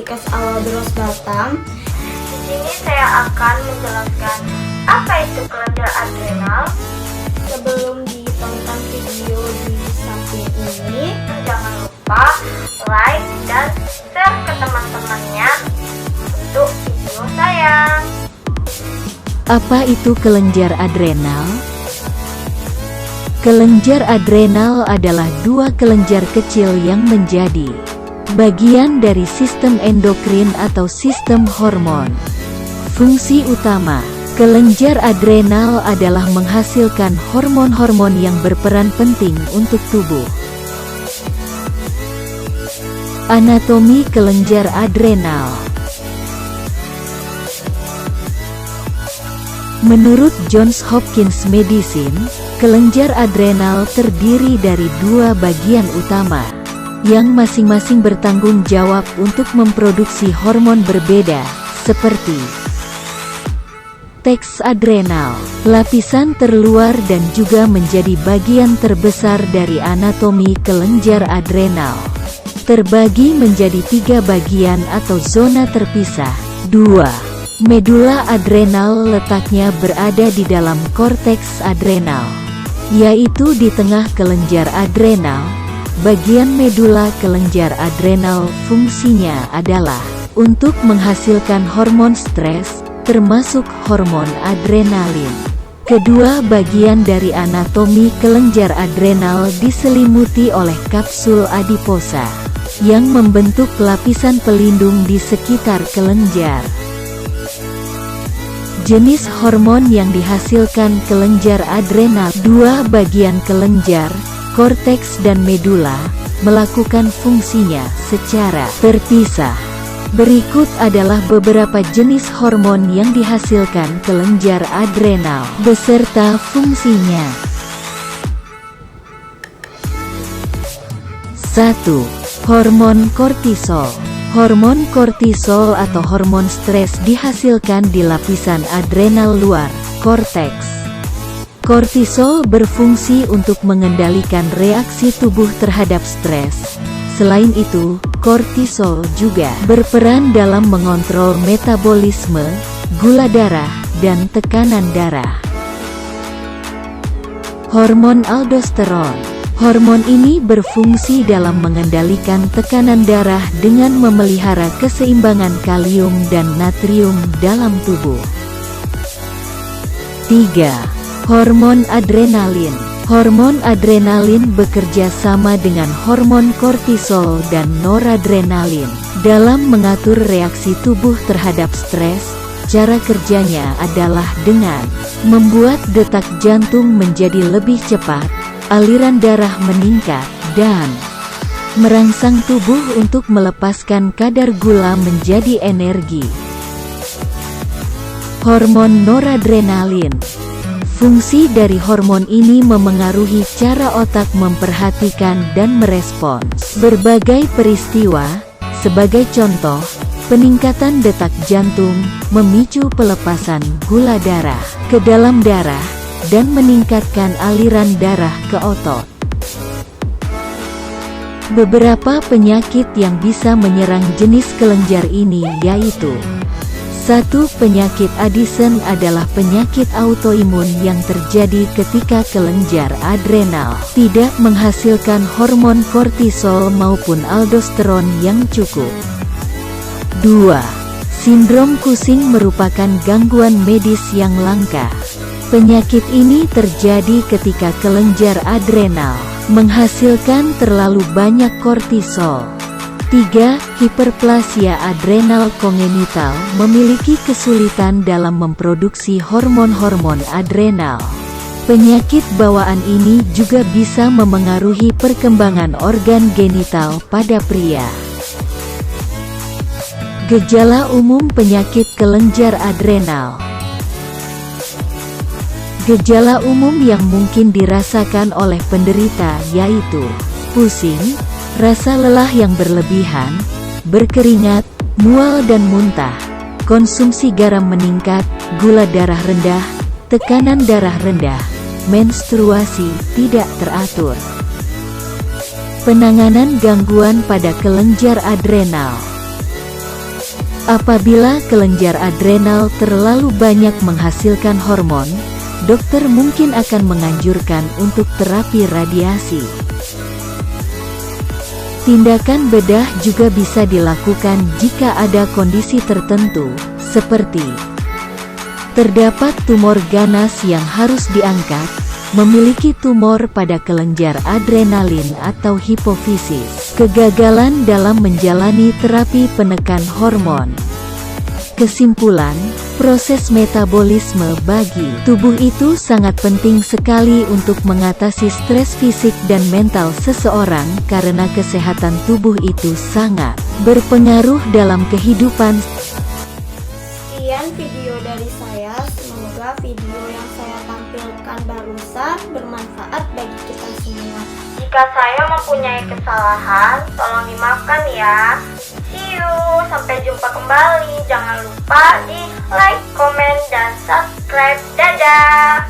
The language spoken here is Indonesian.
Podcast Alwadros Batam. Di sini saya akan menjelaskan apa itu kelenjar adrenal. Sebelum ditonton video di samping ini, Jangan lupa like dan share ke teman-temannya untuk video saya. Apa itu kelenjar adrenal? Kelenjar adrenal adalah dua kelenjar kecil yang menjadi bagian dari sistem endokrin atau sistem hormon. Fungsi utama kelenjar adrenal adalah menghasilkan hormon-hormon yang berperan penting untuk tubuh. Anatomi kelenjar adrenal. Menurut Johns Hopkins Medicine, kelenjar adrenal terdiri dari dua bagian utama, yang masing-masing bertanggung jawab untuk memproduksi hormon berbeda, seperti teks adrenal, lapisan terluar dan juga menjadi bagian terbesar dari anatomi kelenjar adrenal. Terbagi menjadi tiga bagian atau zona terpisah. 2. Medula adrenal letaknya berada di dalam korteks adrenal, yaitu di tengah kelenjar adrenal. Bagian medula kelenjar adrenal fungsinya adalah untuk menghasilkan hormon stres, termasuk hormon adrenalin. Kedua bagian dari anatomi kelenjar adrenal diselimuti oleh kapsul adiposa, yang membentuk lapisan pelindung di sekitar kelenjar. Jenis hormon yang dihasilkan kelenjar adrenal. Dua bagian kelenjar, korteks dan medula, melakukan fungsinya secara terpisah. Berikut adalah beberapa jenis hormon yang dihasilkan kelenjar adrenal, beserta fungsinya. 1. Hormon kortisol. Hormon kortisol atau hormon stres dihasilkan di lapisan adrenal luar, korteks. Kortisol berfungsi untuk mengendalikan reaksi tubuh terhadap stres. Selain itu, kortisol juga berperan dalam mengontrol metabolisme, gula darah, dan tekanan darah. Hormon aldosteron. Hormon ini berfungsi dalam mengendalikan tekanan darah dengan memelihara keseimbangan kalium dan natrium dalam tubuh. 3. Hormon adrenalin. Hormon adrenalin bekerja sama dengan hormon kortisol dan noradrenalin dalam mengatur reaksi tubuh terhadap stres. Cara kerjanya adalah dengan membuat detak jantung menjadi lebih cepat, aliran darah meningkat, dan merangsang tubuh untuk melepaskan kadar gula menjadi energi. Hormon noradrenalin. Fungsi dari hormon ini memengaruhi cara otak memperhatikan dan merespons berbagai peristiwa. Sebagai contoh, peningkatan detak jantung memicu pelepasan gula darah ke dalam darah dan meningkatkan aliran darah ke otot. Beberapa penyakit yang bisa menyerang jenis kelenjar ini yaitu: 1. Penyakit Addison adalah penyakit autoimun yang terjadi ketika kelenjar adrenal tidak menghasilkan hormon kortisol maupun aldosteron yang cukup. 2. Sindrom Cushing merupakan gangguan medis yang langka. Penyakit ini terjadi ketika kelenjar adrenal menghasilkan terlalu banyak kortisol. 3. Hiperplasia adrenal kongenital memiliki kesulitan dalam memproduksi hormon-hormon adrenal. Penyakit bawaan ini juga bisa memengaruhi perkembangan organ genital pada pria. Gejala umum penyakit kelenjar adrenal. Gejala umum yang mungkin dirasakan oleh penderita yaitu pusing, rasa lelah yang berlebihan, berkeringat, mual dan muntah, konsumsi garam meningkat, gula darah rendah, tekanan darah rendah, menstruasi tidak teratur. Penanganan gangguan pada kelenjar adrenal. Apabila kelenjar adrenal terlalu banyak menghasilkan hormon, dokter mungkin akan menganjurkan untuk terapi radiasi. Tindakan bedah juga bisa dilakukan jika ada kondisi tertentu, seperti terdapat tumor ganas yang harus diangkat, memiliki tumor pada kelenjar adrenalin atau hipofisis, kegagalan dalam menjalani terapi penekan hormon. Kesimpulan, proses metabolisme bagi tubuh itu sangat penting sekali untuk mengatasi stres fisik dan mental seseorang karena kesehatan tubuh itu sangat berpengaruh dalam kehidupan. Sekian video dari saya, semoga video yang saya tampilkan barusan bermanfaat bagi kita semua. Jika saya mempunyai kesalahan, tolong dimaafkan ya. See you, sampai jumpa kembali. Jangan lupa di like, komen, dan subscribe. Dadah!